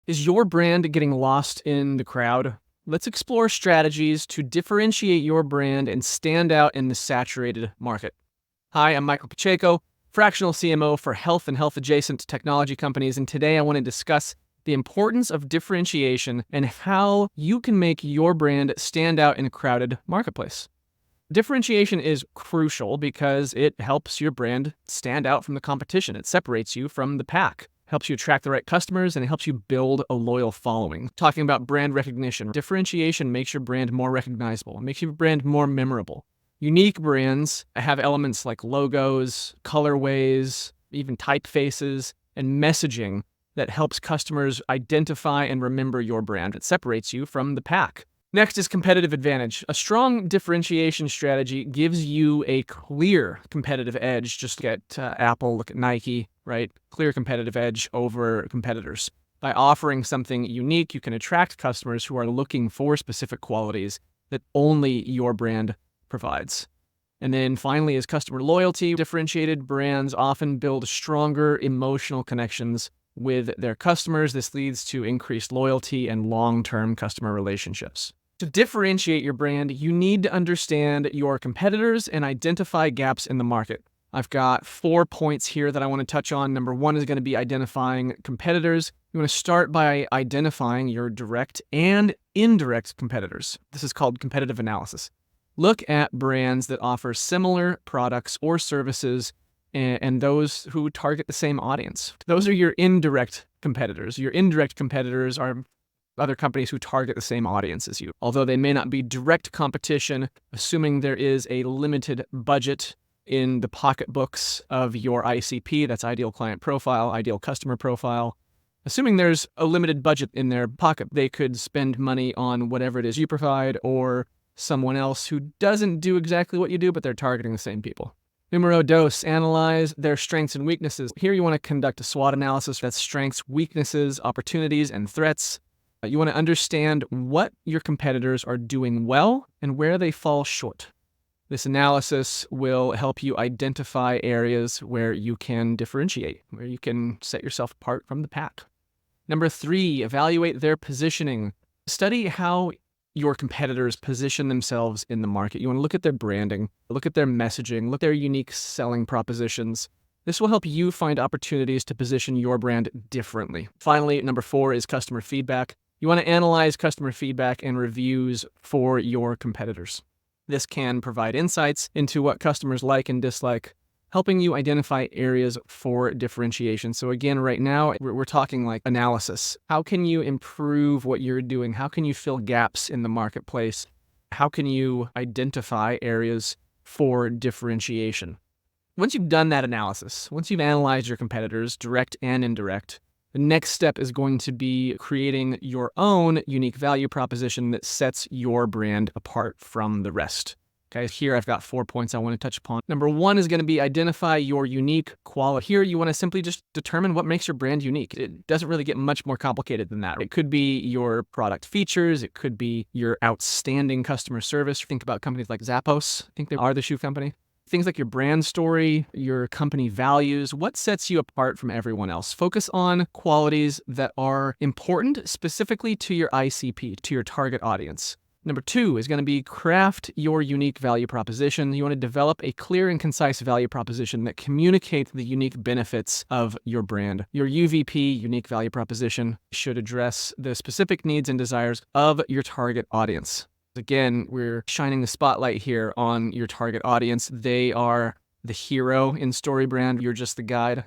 Is your brand getting lost in the crowd? Let's explore strategies to differentiate your brand and stand out in the saturated market. Hi, I'm Michael Pacheco, Fractional CMO for health and health adjacent technology companies, and today I want to discuss the importance of differentiation and how you can make your brand stand out in a crowded marketplace. Differentiation is crucial because it helps your brand stand out from the competition. It separates you from the pack, helps you attract the right customers, and it helps you build a loyal following. Talking about brand recognition, differentiation makes your brand more recognizable, makes your brand more memorable. Unique brands have elements like logos, colorways, even typefaces, and messaging that helps customers identify and remember your brand. It separates you from the pack. Next is competitive advantage. A strong differentiation strategy gives you a clear competitive edge. Just look at Apple, look at Nike, right? Clear competitive edge over competitors. By offering something unique, you can attract customers who are looking for specific qualities that only your brand provides. And then finally is customer loyalty. Differentiated brands often build stronger emotional connections with their customers. This leads to increased loyalty and long-term customer relationships. To differentiate your brand, you need to understand your competitors and identify gaps in the market. I've got 4 points here that I want to touch on. Number one is going to be identifying competitors. You want to start by identifying your direct and indirect competitors. This is called competitive analysis. Look at brands that offer similar products or services and those who target the same audience. Those are your indirect competitors. Your indirect competitors are other companies who target the same audience as you. Although they may not be direct competition, assuming there is a limited budget in the pocketbooks of your ICP, that's ideal client profile, ideal customer profile. Assuming there's a limited budget in their pocket, they could spend money on whatever it is you provide or someone else who doesn't do exactly what you do, but they're targeting the same people. Numero dos, analyze their strengths and weaknesses. Here you want to conduct a SWOT analysis. That's strengths, weaknesses, opportunities, and threats. You want to understand what your competitors are doing well and where they fall short. This analysis will help you identify areas where you can differentiate, where you can set yourself apart from the pack. Number 3, evaluate their positioning. Study how your competitors position themselves in the market. You want to look at their branding, look at their messaging, look at their unique selling propositions. This will help you find opportunities to position your brand differently. Finally, number 4 is customer feedback. You want to analyze customer feedback and reviews for your competitors. This can provide insights into what customers like and dislike, helping you identify areas for differentiation. So again, right now, we're talking like analysis. How can you improve what you're doing? How can you fill gaps in the marketplace? How can you identify areas for differentiation? Once you've done that analysis, once you've analyzed your competitors, direct and indirect, the next step is going to be creating your own unique value proposition that sets your brand apart from the rest. Okay, here I've got 4 points I want to touch upon. Number 1 is going to be identify your unique quality. Here you want to simply just determine what makes your brand unique. It doesn't really get much more complicated than that. It could be your product features. It could be your outstanding customer service. Think about companies like Zappos. I think they are the shoe company. Things like your brand story, your company values, what sets you apart from everyone else. Focus on qualities that are important specifically to your ICP, to your target audience. Number 2 is going to be craft your unique value proposition. You want to develop a clear and concise value proposition that communicates the unique benefits of your brand. Your UVP, unique value proposition, should address the specific needs and desires of your target audience. Again, we're shining the spotlight here on your target audience. They are the hero in StoryBrand. You're just the guide.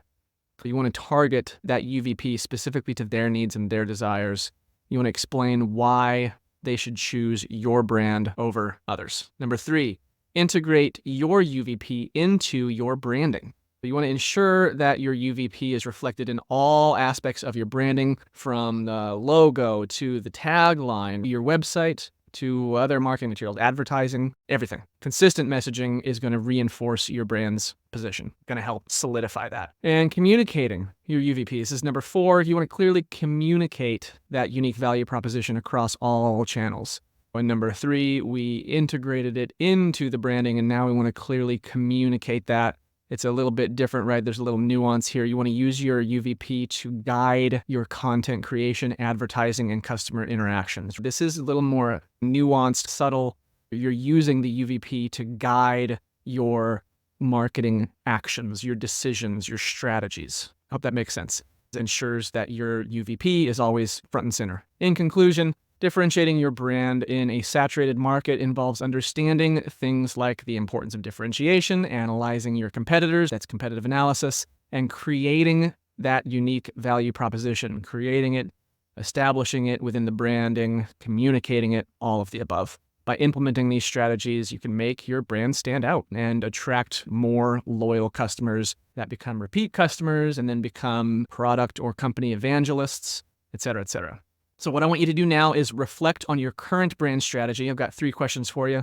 You want to target that UVP specifically to their needs and their desires. You want to explain why they should choose your brand over others. Number 3, integrate your UVP into your branding. You want to ensure that your UVP is reflected in all aspects of your branding, from the logo to the tagline, your website, to other marketing materials, advertising, everything. Consistent messaging is going to reinforce your brand's position, going to help solidify that. And communicating your UVP. This is number 4. You want to clearly communicate that unique value proposition across all channels. And number 3, we integrated it into the branding, and now we want to clearly communicate that it's a little bit different, right? There's a little nuance here. You want to use your UVP to guide your content creation, advertising, and customer interactions. This is a little more nuanced, subtle. You're using the UVP to guide your marketing actions, your decisions, your strategies. I hope that makes sense. It ensures that your UVP is always front and center. In conclusion, differentiating your brand in a saturated market involves understanding things like the importance of differentiation, analyzing your competitors, that's competitive analysis, and creating that unique value proposition, creating it, establishing it within the branding, communicating it, all of the above. By implementing these strategies, you can make your brand stand out and attract more loyal customers that become repeat customers and then become product or company evangelists, et cetera, et cetera. So what I want you to do now is reflect on your current brand strategy. I've got 3 questions for you.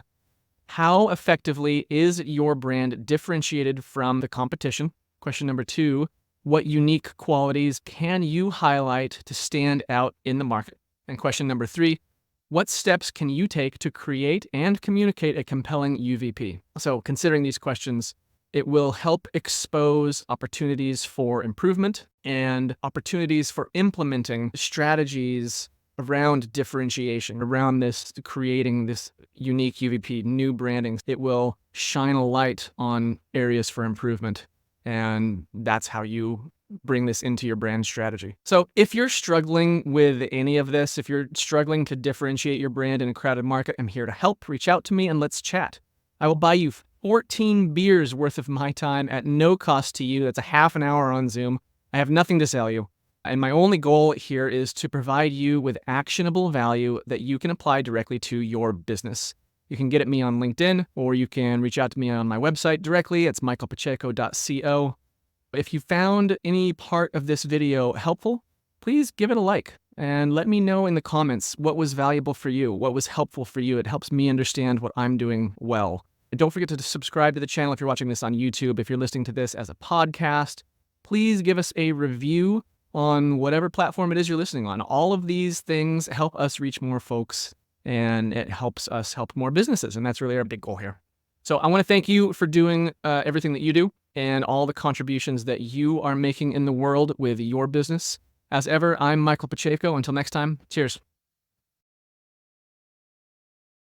How effectively is your brand differentiated from the competition? Question number 2, what unique qualities can you highlight to stand out in the market? And question number 3, what steps can you take to create and communicate a compelling UVP? So considering these questions, it will help expose opportunities for improvement and opportunities for implementing strategies around differentiation, around this, creating this unique UVP, new branding. It will shine a light on areas for improvement. And that's how you bring this into your brand strategy. So if you're struggling with any of this, if you're struggling to differentiate your brand in a crowded market, I'm here to help. Reach out to me and let's chat. I will buy you 14 beers worth of my time at no cost to you. That's a half an hour on Zoom. I have nothing to sell you. And my only goal here is to provide you with actionable value that you can apply directly to your business. You can get at me on LinkedIn, or you can reach out to me on my website directly. It's michaelpacheco.co. If you found any part of this video helpful, please give it a like and let me know in the comments what was valuable for you, what was helpful for you. It helps me understand what I'm doing well. And don't forget to subscribe to the channel if you're watching this on YouTube. If you're listening to this as a podcast, please give us a review on whatever platform it is you're listening on. All of these things help us reach more folks, and it helps us help more businesses. And that's really our big goal here. So I want to thank you for doing everything that you do and all the contributions that you are making in the world with your business. As ever, I'm Michael Pacheco. Until next time, cheers.